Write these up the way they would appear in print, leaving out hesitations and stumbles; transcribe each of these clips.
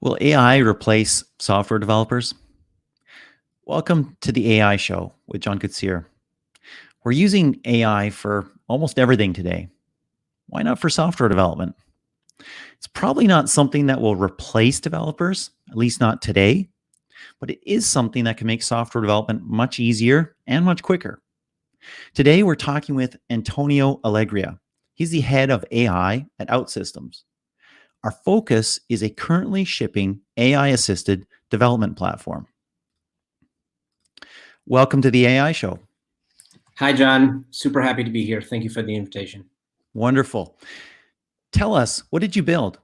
Will AI replace software developers? Welcome to the AI Show with John Kutsier. We're using AI for almost everything today. Why not for software development? It's probably not something that will replace developers, at least not today, but it is something that can make software development much easier and much quicker. Today, we're talking with Antonio Alegria. He's the head of AI at OutSystems. Our focus is a currently shipping AI-assisted development platform. Welcome to the AI Show. Hi, John. Super happy to be here. Thank you for the invitation. Wonderful. Tell us, what did you build?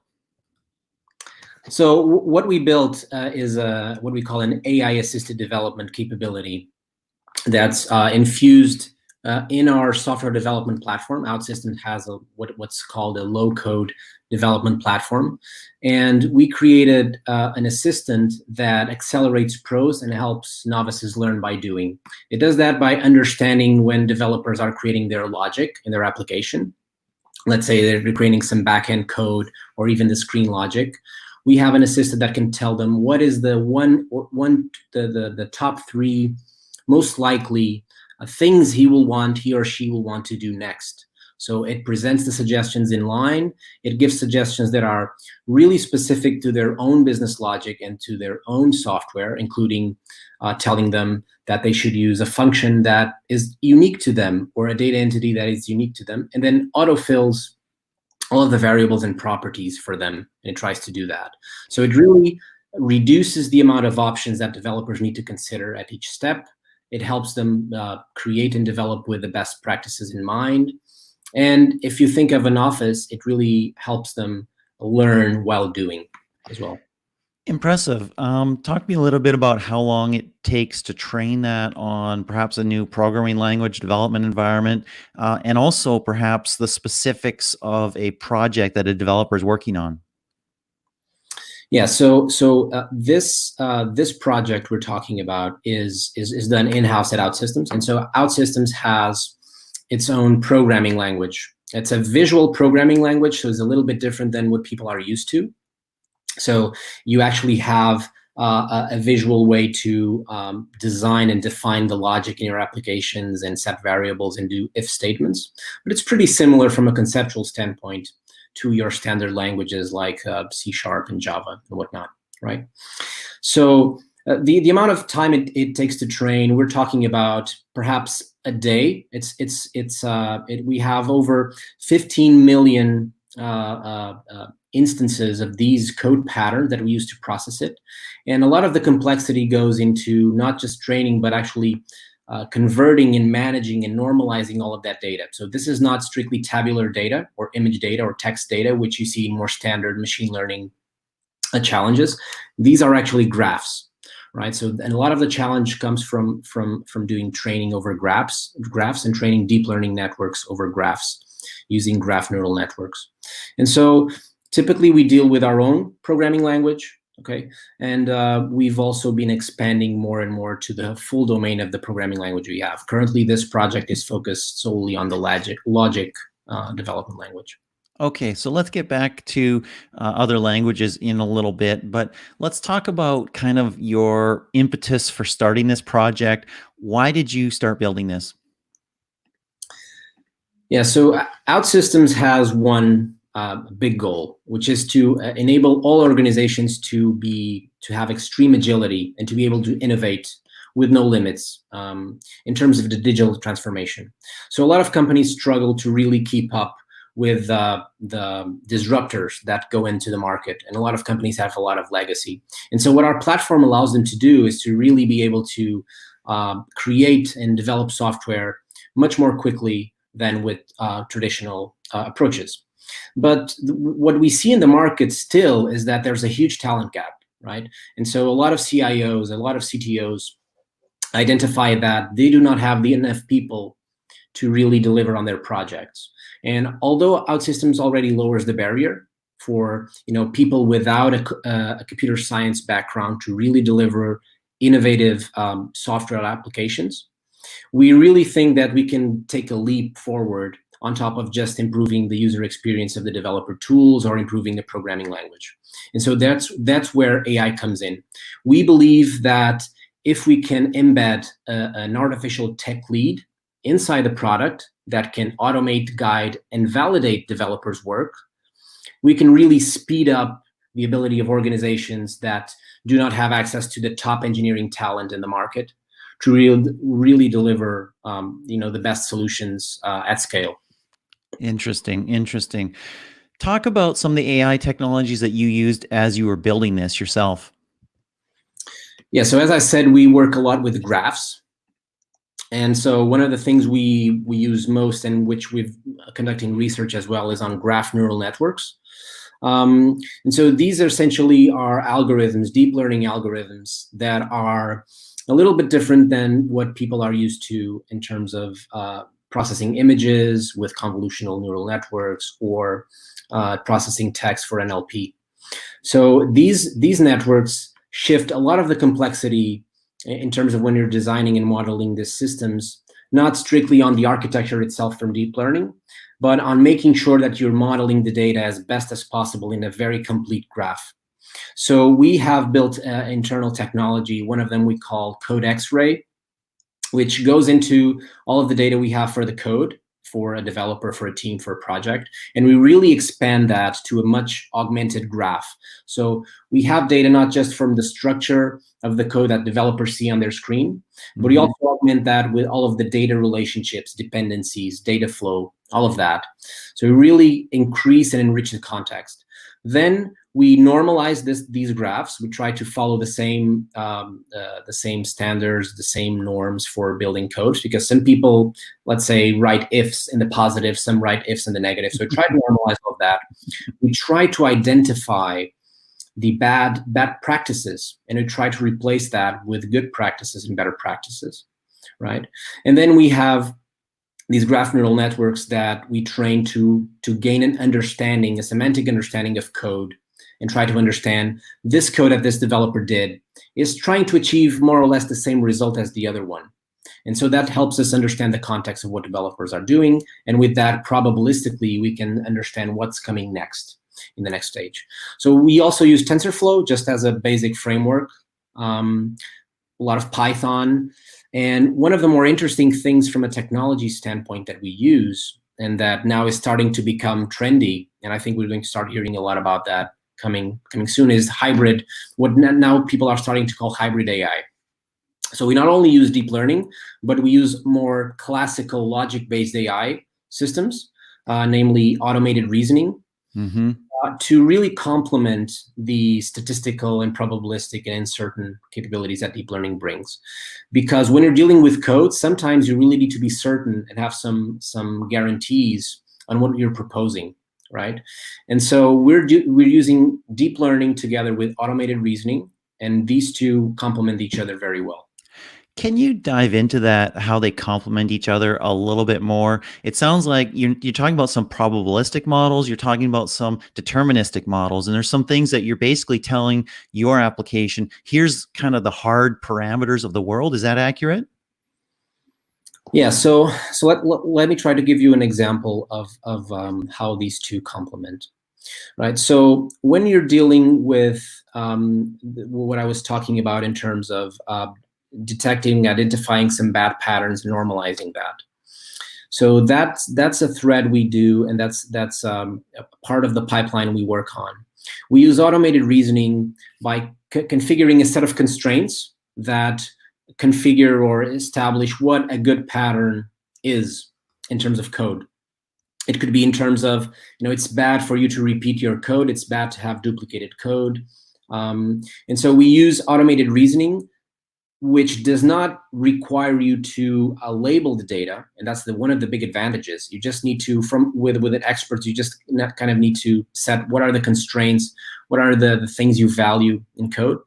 So what we built is what we call an AI-assisted development capability that's infused in our software development platform. OutSystems has what's called a low-code development platform. And we created an assistant that accelerates pros and helps novices learn by doing. It does that by understanding when developers are creating their logic in their application. Let's say they're creating some backend code or even the screen logic. We have an assistant that can tell them what is the top three most likely things he or she will want to do next. So it presents the suggestions in line. It gives suggestions that are really specific to their own business logic and to their own software, including telling them that they should use a function that is unique to them or a data entity that is unique to them, and then autofills all of the variables and properties for them, and it tries to do that. So it really reduces the amount of options that developers need to consider at each step. It helps them create and develop with the best practices in mind. And if you think of an office, it really helps them learn while doing as well. Impressive. Talk to me a little bit about how long it takes to train that on perhaps a new programming language development environment, and also perhaps the specifics of a project that a developer is working on. Yeah, so this project we're talking about is done in-house at OutSystems, and so OutSystems has its own programming language. It's a visual programming language, so it's a little bit different than what people are used to. So you actually have a visual way to design and define the logic in your applications and set variables and do if statements. But it's pretty similar from a conceptual standpoint to your standard languages like C# and Java and whatnot, right? So the amount of time it takes to train, we're talking about perhaps a day. We have over 15 million instances of these code patterns that we use to process it. And a lot of the complexity goes into not just training, but actually converting and managing and normalizing all of that data. So this is not strictly tabular data or image data or text data, which you see in more standard machine learning challenges. These are actually graphs, right? So, and a lot of the challenge comes from doing training over graphs and training deep learning networks over graphs using graph neural networks. And so typically we deal with our own programming language, okay? And we've also been expanding more and more to the full domain of the programming language we have. Currently, this project is focused solely on the logic development language. Okay, so let's get back to other languages in a little bit, but let's talk about kind of your impetus for starting this project. Why did you start building this? Yeah, so OutSystems has one big goal, which is to enable all organizations to have extreme agility and to be able to innovate with no limits in terms of the digital transformation. So a lot of companies struggle to really keep up with the disruptors that go into the market, and a lot of companies have a lot of legacy. And so what our platform allows them to do is to really be able to create and develop software much more quickly than with traditional approaches. But what we see in the market still is that there's a huge talent gap, right? And so a lot of CIOs, a lot of CTOs identify that they do not have enough people to really deliver on their projects. And although OutSystems already lowers the barrier for people without a computer science background to really deliver innovative software applications, we really think that we can take a leap forward on top of just improving the user experience of the developer tools or improving the programming language. And so that's where AI comes in. We believe that if we can embed an artificial tech lead inside the product that can automate, guide, and validate developers' work, we can really speed up the ability of organizations that do not have access to the top engineering talent in the market to really deliver the best solutions at scale. Interesting. Talk about some of the AI technologies that you used as you were building this yourself. Yeah, so as I said, we work a lot with graphs. And so one of the things we use most, and which we've conducting research as well, is on graph neural networks. And so these essentially are algorithms, deep learning algorithms, that are a little bit different than what people are used to in terms of processing images with convolutional neural networks or processing text for NLP. So these networks shift a lot of the complexity in terms of when you're designing and modeling these systems, not strictly on the architecture itself from deep learning, but on making sure that you're modeling the data as best as possible in a very complete graph. So we have built internal technology. One of them we call Code X-ray, which goes into all of the data we have for the code, for a developer, for a team, for a project. And we really expand that to a much augmented graph. So we have data not just from the structure of the code that developers see on their screen, but we also augment that with all of the data relationships, dependencies, data flow, all of that. So we really increase and enrich the context. Then we normalize these graphs. We try to follow the same standards, the same norms for building codes, because some people, let's say, write ifs in the positive, some write ifs in the negative. So we try to normalize all of that. We try to identify the bad practices, and we try to replace that with good practices and better practices, right? And then we have these graph neural networks that we train to gain an understanding, a semantic understanding of code, and try to understand this code that this developer did is trying to achieve more or less the same result as the other one. And so that helps us understand the context of what developers are doing. And with that, probabilistically, we can understand what's coming next in the next stage. So we also use TensorFlow just as a basic framework, a lot of Python. And one of the more interesting things from a technology standpoint that we use, and that now is starting to become trendy, and I think we're going to start hearing a lot about that coming soon, is hybrid, what now people are starting to call hybrid AI. So we not only use deep learning, but we use more classical logic-based AI systems, namely automated reasoning, to really complement the statistical and probabilistic and uncertain capabilities that deep learning brings. Because when you're dealing with code, sometimes you really need to be certain and have some guarantees on what you're proposing, right? And so we're using deep learning together with automated reasoning, and these two complement each other very well. Can you dive into that, how they complement each other a little bit more? It sounds like you're talking about some probabilistic models, you're talking about some deterministic models, and there's some things that you're basically telling your application, here's kind of the hard parameters of the world. Is that accurate? Yeah, so let me try to give you an example of how these two complement. Right. So when you're dealing with what I was talking about in terms of detecting, identifying some bad patterns, normalizing that. So that's a thread we do, and that's a part of the pipeline we work on. We use automated reasoning by configuring a set of constraints that configure or establish what a good pattern is in terms of code. It could be in terms of, it's bad for you to repeat your code. It's bad to have duplicated code. And so we use automated reasoning, which does not require you to label the data. And that's one of the big advantages. You just need to, with experts, you just kind of need to set what are the constraints, what are the things you value in code.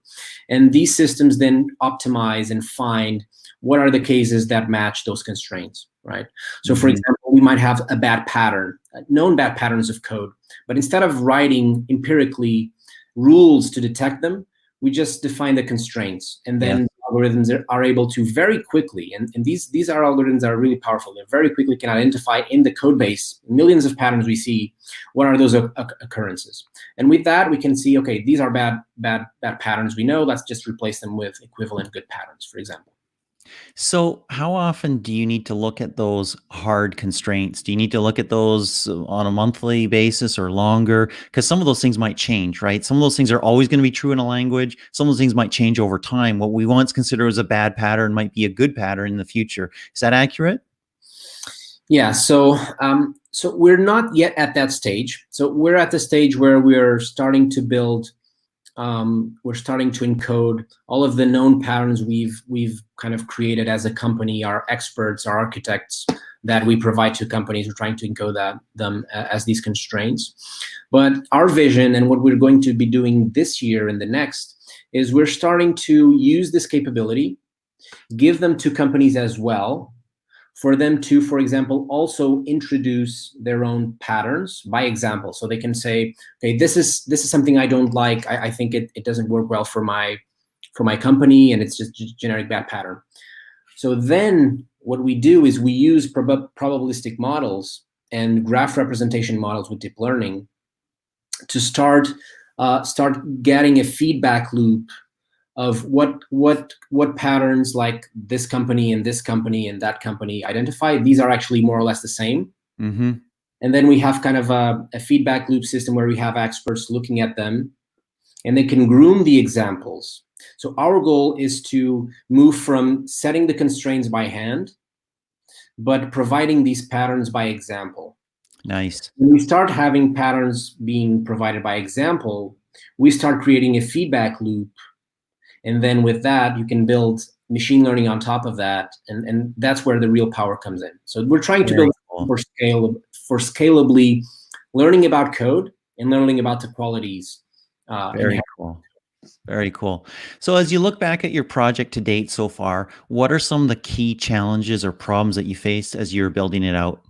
And these systems then optimize and find what are the cases that match those constraints, right? So for example, we might have a bad pattern, known bad patterns of code, but instead of writing empirically rules to detect them, we just define the constraints, and then the algorithms are able to very quickly, and these are algorithms that are really powerful. They very quickly can identify in the code base, millions of patterns we see, what are those occurrences. And with that, we can see, okay, these are bad patterns we know, let's just replace them with equivalent good patterns, for example. So, how often do you need to look at those hard constraints? Do you need to look at those on a monthly basis or longer? Because some of those things might change, right? Some of those things are always going to be true in a language. Some of those things might change over time. What we once considered as a bad pattern might be a good pattern in the future. Is that accurate? Yeah, so we're not yet at that stage. So we're at the stage where we're starting to build, we're starting to encode all of the known patterns we've kind of created as a company. Our experts, our architects that we provide to companies, we're trying to encode them as these constraints. But our vision and what we're going to be doing this year and the next is we're starting to use this capability, give them to companies as well, for them to, for example, also introduce their own patterns by example. So they can say, okay, this is something I don't like. I think it doesn't work well for my company, and it's just generic bad pattern. So then what we do is we use probabilistic models and graph representation models with deep learning to start getting a feedback loop of what patterns like this company and that company identify. These are actually more or less the same. Mm-hmm. And then we have kind of a feedback loop system where we have experts looking at them, and they can groom the examples. So our goal is to move from setting the constraints by hand, but providing these patterns by example. Nice. When we start having patterns being provided by example, we start creating a feedback loop. And then with that, you can build machine learning on top of that. And that's where the real power comes in. So we're trying to build for scalably learning about code and learning about the qualities. Very cool. Very cool. So as you look back at your project to date so far, what are some of the key challenges or problems that you faced as you're building it out?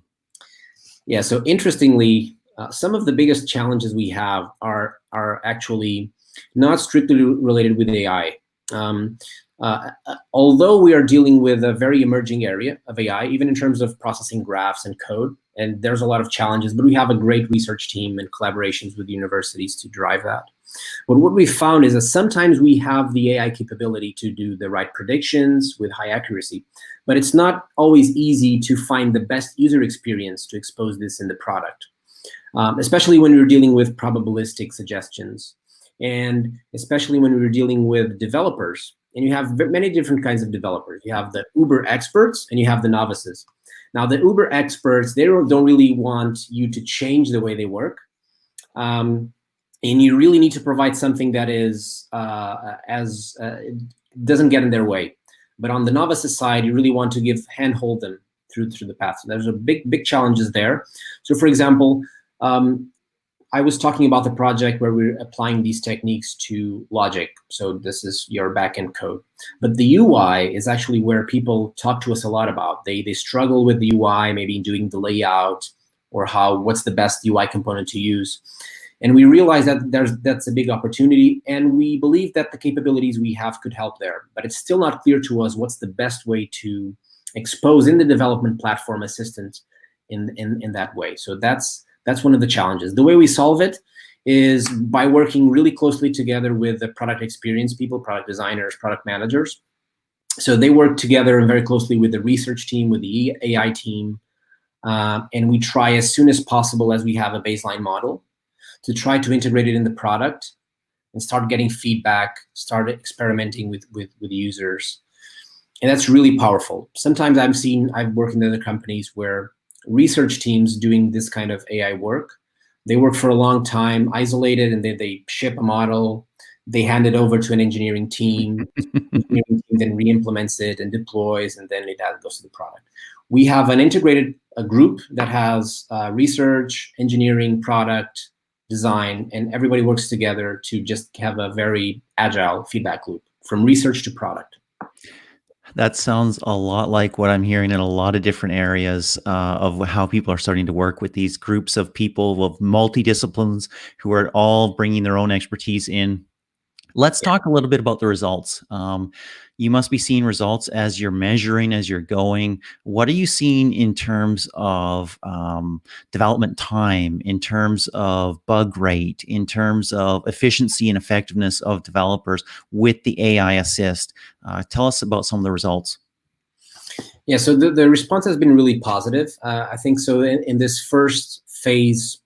Yeah, so interestingly, some of the biggest challenges we have are actually not strictly related with AI. Although we are dealing with a very emerging area of AI, even in terms of processing graphs and code, and there's a lot of challenges, but we have a great research team and collaborations with universities to drive that. But what we found is that sometimes we have the AI capability to do the right predictions with high accuracy, but it's not always easy to find the best user experience to expose this in the product, especially when you're dealing with probabilistic suggestions. And especially when we're dealing with developers, and you have many different kinds of developers. You have the uber experts and you have the novices. Now, the uber experts, they don't really want you to change the way they work. And you really need to provide something that is doesn't get in their way. But on the novices side, you really want to handhold them through the path. So there's a big challenges there. So for example, I was talking about the project where we're applying these techniques to logic. So this is your backend code. But the UI is actually where people talk to us a lot about. They struggle with the UI, maybe doing the layout or what's the best UI component to use. And we realize that that's a big opportunity, and we believe that the capabilities we have could help there. But it's still not clear to us what's the best way to expose in the development platform assistant in that way. So that's one of the challenges. The way we solve it is by working really closely together with the product experience people, product designers, product managers. So they work together and very closely with the research team, with the AI team. And we try as soon as possible, as we have a baseline model, to try to integrate it in the product and start getting feedback, start experimenting with users. And that's really powerful. Sometimes I've worked in other companies where research teams doing this kind of AI work, they work for a long time, isolated, and they ship a model, they hand it over to an engineering team, engineering team then re-implements it and deploys, and then it goes to the product. We have an integrated group that has research, engineering, product, design, and everybody works together to just have a very agile feedback loop from research to product. That sounds a lot like what I'm hearing in a lot of different areas of how people are starting to work with these groups of people of multi-disciplines who are all bringing their own expertise in. Let's talk a little bit about the results. You must be seeing results as you're measuring, as you're going. What are you seeing in terms of development time, in terms of bug rate, in terms of efficiency and effectiveness of developers with the AI Assist? Tell us about some of the results. Yeah, so the response has been really positive. I think so in this first phase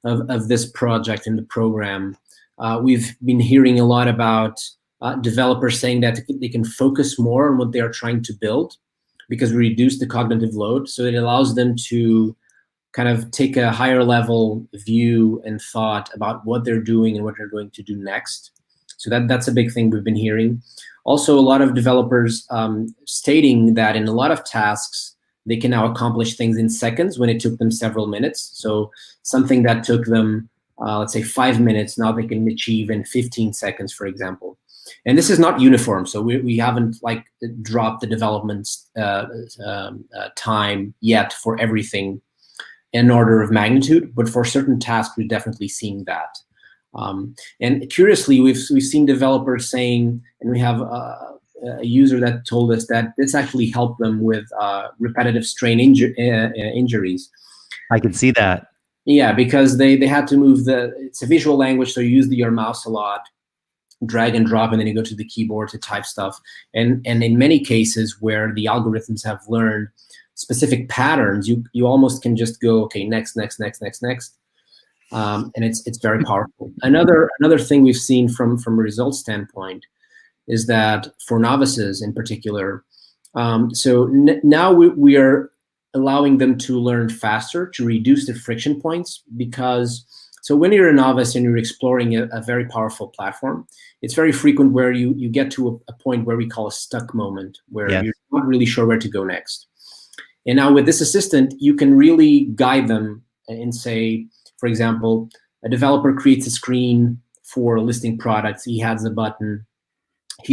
of this project in the program, we've been hearing a lot about developers saying that they can focus more on what they are trying to build because we reduce the cognitive load. So it allows them to kind of take a higher level view and thought about what they're doing and what they're going to do next. So that's a big thing we've been hearing. Also, a lot of developers stating that in a lot of tasks, they can now accomplish things in seconds when it took them several minutes. So something that took them, let's say 5 minutes, now they can achieve in 15 seconds, for example. And this is not uniform. So we haven't like dropped the development time yet for everything in order of magnitude, but for certain tasks, we're definitely seeing that. And curiously, we've seen developers saying, and we have a user that told us that this actually helped them with repetitive strain injuries. I can see that. Yeah, because they had to move it's a visual language, so you use your mouse a lot, drag and drop, and then you go to the keyboard to type stuff. And in many cases where the algorithms have learned specific patterns, you almost can just go, okay, next. And it's very powerful. Another thing we've seen from a results standpoint is that for novices in particular, so now we are allowing them to learn faster, to reduce the friction points, because so when you're a novice and you're exploring a very powerful platform, it's very frequent where you get to a point where we call a stuck moment, where Yes. you're not really sure where to go next. And now with this assistant, you can really guide them and say, for example, a developer creates a screen for listing products. He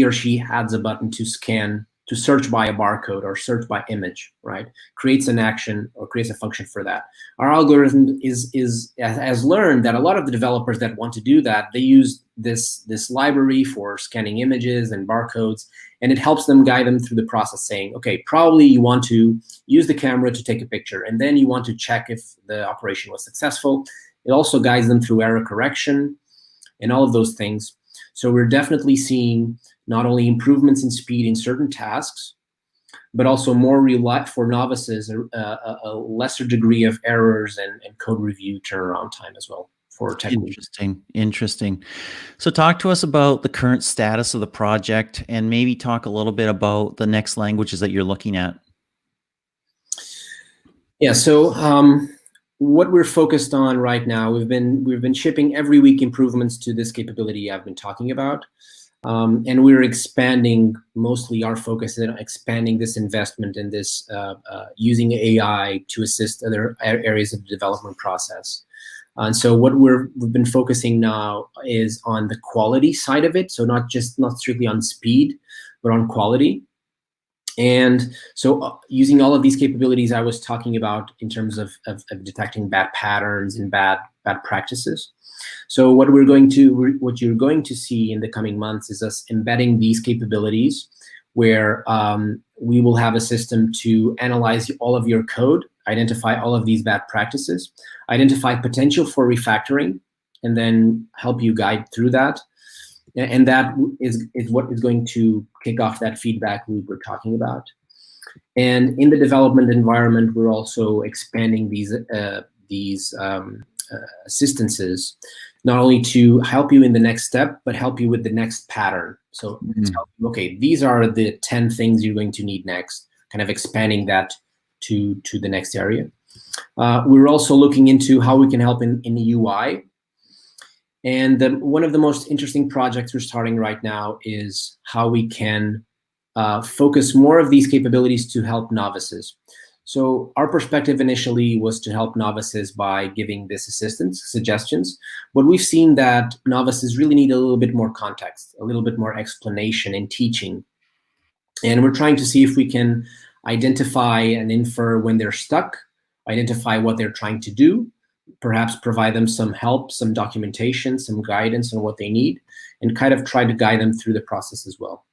or she adds a button to scan, to search by a barcode or search by image, right? Creates an action or creates a function for that. Our algorithm has learned that a lot of the developers that want to do that, they use this library for scanning images and barcodes, and it helps them guide them through the process, saying, okay, probably you want to use the camera to take a picture, and then you want to check if the operation was successful. It also guides them through error correction and all of those things. So we're definitely seeing not only improvements in speed in certain tasks, but also more for novices, a lesser degree of errors and code review turnaround time as well for tech leads. Interesting. So talk to us about the current status of the project and maybe talk a little bit about the next languages that you're looking at. Yeah, so what we're focused on right now, we've been shipping every week improvements to this capability I've been talking about. And we're expanding, mostly our focus is on expanding this investment in this, using AI to assist other areas of the development process. And so what we've been focusing now is on the quality side of it. So not strictly on speed, but on quality. And so using all of these capabilities I was talking about in terms of detecting bad patterns and bad practices. So what you're going to see in the coming months is us embedding these capabilities where we will have a system to analyze all of your code, identify all of these bad practices, identify potential for refactoring, and then help you guide through that. And that is what is going to kick off that feedback loop we're talking about. And in the development environment, we're also expanding these assistances, not only to help you in the next step, but help you with the next pattern. So tell you, okay, these are the 10 things you're going to need next, kind of expanding that to the next area. We're also looking into how we can help in the UI. And one of the most interesting projects we're starting right now is how we can focus more of these capabilities to help novices. So our perspective initially was to help novices by giving this assistance, suggestions, but we've seen that novices really need a little bit more context, a little bit more explanation and teaching. And we're trying to see if we can identify and infer when they're stuck, identify what they're trying to do, perhaps provide them some help, some documentation, some guidance on what they need, and kind of try to guide them through the process as well.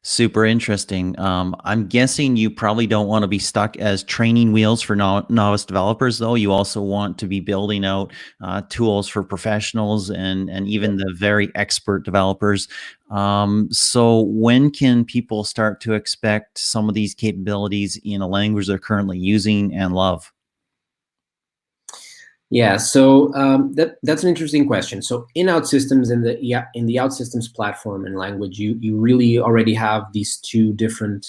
Super interesting. I'm guessing you probably don't want to be stuck as training wheels for novice developers, though. You also want to be building out tools for professionals and even the very expert developers. So when can people start to expect some of these capabilities in a language they're currently using and love? Yeah, so that's an interesting question. So in OutSystems, in the OutSystems platform and language, you really already have these two different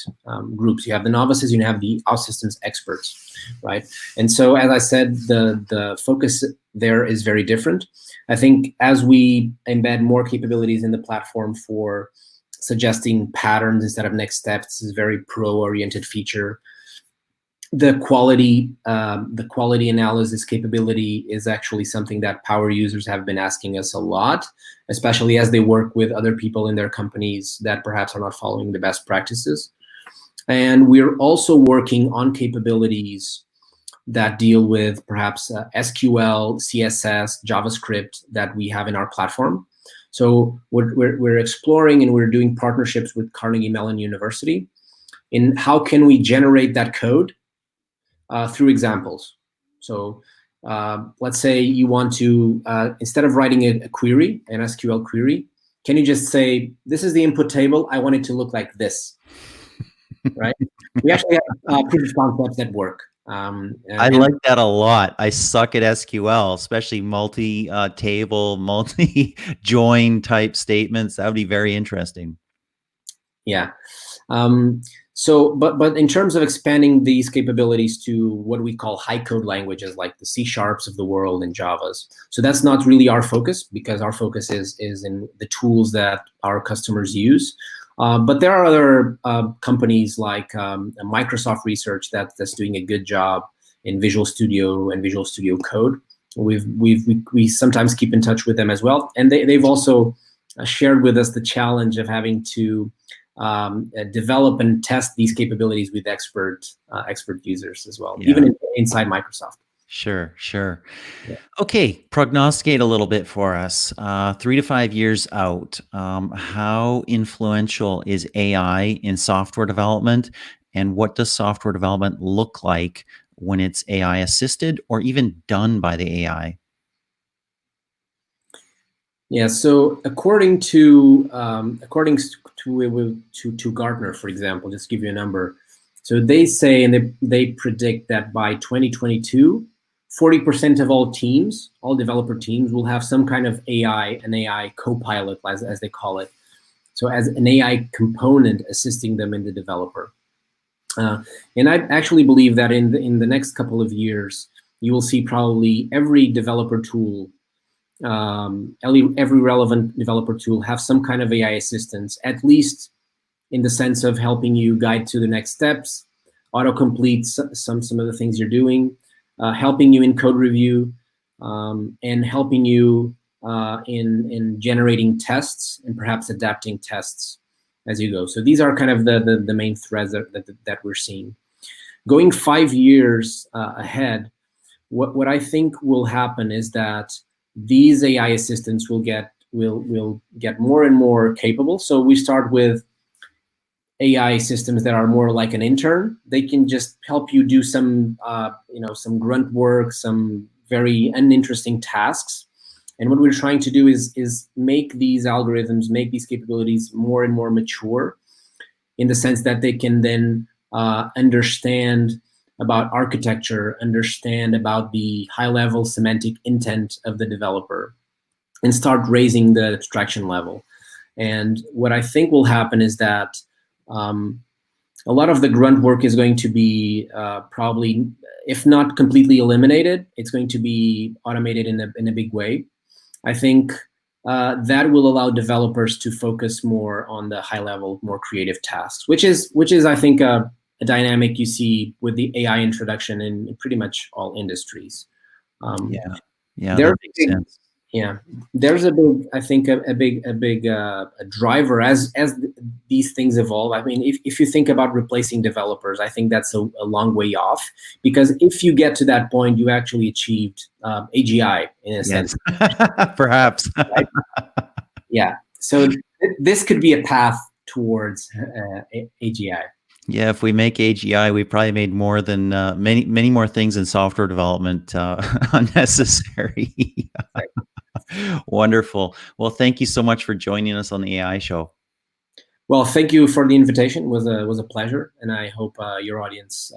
groups. You have the novices, you have the OutSystems experts, right? And so, as I said, the focus there is very different. I think as we embed more capabilities in the platform for suggesting patterns instead of next steps, this is a very pro-oriented feature. The quality analysis capability is actually something that power users have been asking us a lot, especially as they work with other people in their companies that perhaps are not following the best practices. And we're also working on capabilities that deal with perhaps SQL, CSS, JavaScript that we have in our platform. So we're exploring and we're doing partnerships with Carnegie Mellon University in how can we generate that code through examples. So let's say you want to, instead of writing a query, an SQL query, can you just say, this is the input table, I want it to look like this, right? We actually have proof of concepts that work. I like that a lot. I suck at SQL, especially multi-table, multi-join type statements. That would be very interesting. Yeah. So, but in terms of expanding these capabilities to what we call high code languages like the C# of the world and Javas, so that's not really our focus because our focus is in the tools that our customers use. But there are other companies like Microsoft Research that's doing a good job in Visual Studio and Visual Studio Code. We sometimes keep in touch with them as well, and they've also shared with us the challenge of having to develop and test these capabilities with expert users as well, even inside Microsoft. Sure, sure. Yeah. Okay, prognosticate a little bit for us. 3 to 5 years out, how influential is AI in software development, and what does software development look like when it's AI assisted or even done by the AI? Yeah. So according to Gartner, for example, just give you a number. So they say and they predict that by 2022, 40% of all teams, all developer teams, will have some kind of an AI co-pilot, as they call it. So as an AI component assisting them in the developer. And I actually believe that in the next couple of years, you will see probably every developer tool, every relevant developer tool have some kind of AI assistance, at least in the sense of helping you guide to the next steps, autocomplete some of the things you're doing, helping you in code review, and helping you in generating tests and perhaps adapting tests as you go. So these are kind of the main threads that we're seeing. Going 5 years ahead, what I think will happen is that these AI assistants will get more and more capable. So we start with AI systems that are more like an intern. They can just help you do some some grunt work, some very uninteresting tasks. And what we're trying to do is make these algorithms, make these capabilities more and more mature, in the sense that they can then understand about architecture, understand about the high-level semantic intent of the developer, and start raising the abstraction level. And what I think will happen is that a lot of the grunt work is going to be probably, if not completely eliminated, it's going to be automated in a big way. I think that will allow developers to focus more on the high-level, more creative tasks, which is I think a dynamic you see with the AI introduction in pretty much all industries. Yeah, that makes sense. Yeah, there's a big, I think, a driver as these things evolve. I mean, if you think about replacing developers, I think that's a long way off, because if you get to that point, you actually achieved AGI in a sense, Yes, perhaps. right? Yeah. So this could be a path towards AGI. Yeah, if we make AGI, we probably made more than many more things in software development unnecessary. Right. Wonderful. Well, thank you so much for joining us on the AI show. Well, thank you for the invitation. It was a pleasure, and I hope your audience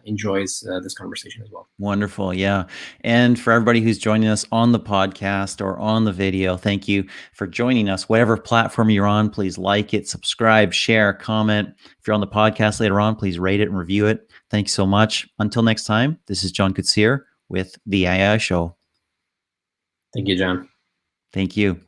enjoys this conversation as well. Wonderful. Yeah. And for everybody who's joining us on the podcast or on the video, thank you for joining us. Whatever platform you're on, please like it, subscribe, share, comment. If you're on the podcast later on, please rate it and review it. Thanks so much. Until next time, this is John Kutsier with the AI Show. Thank you, John. Thank you.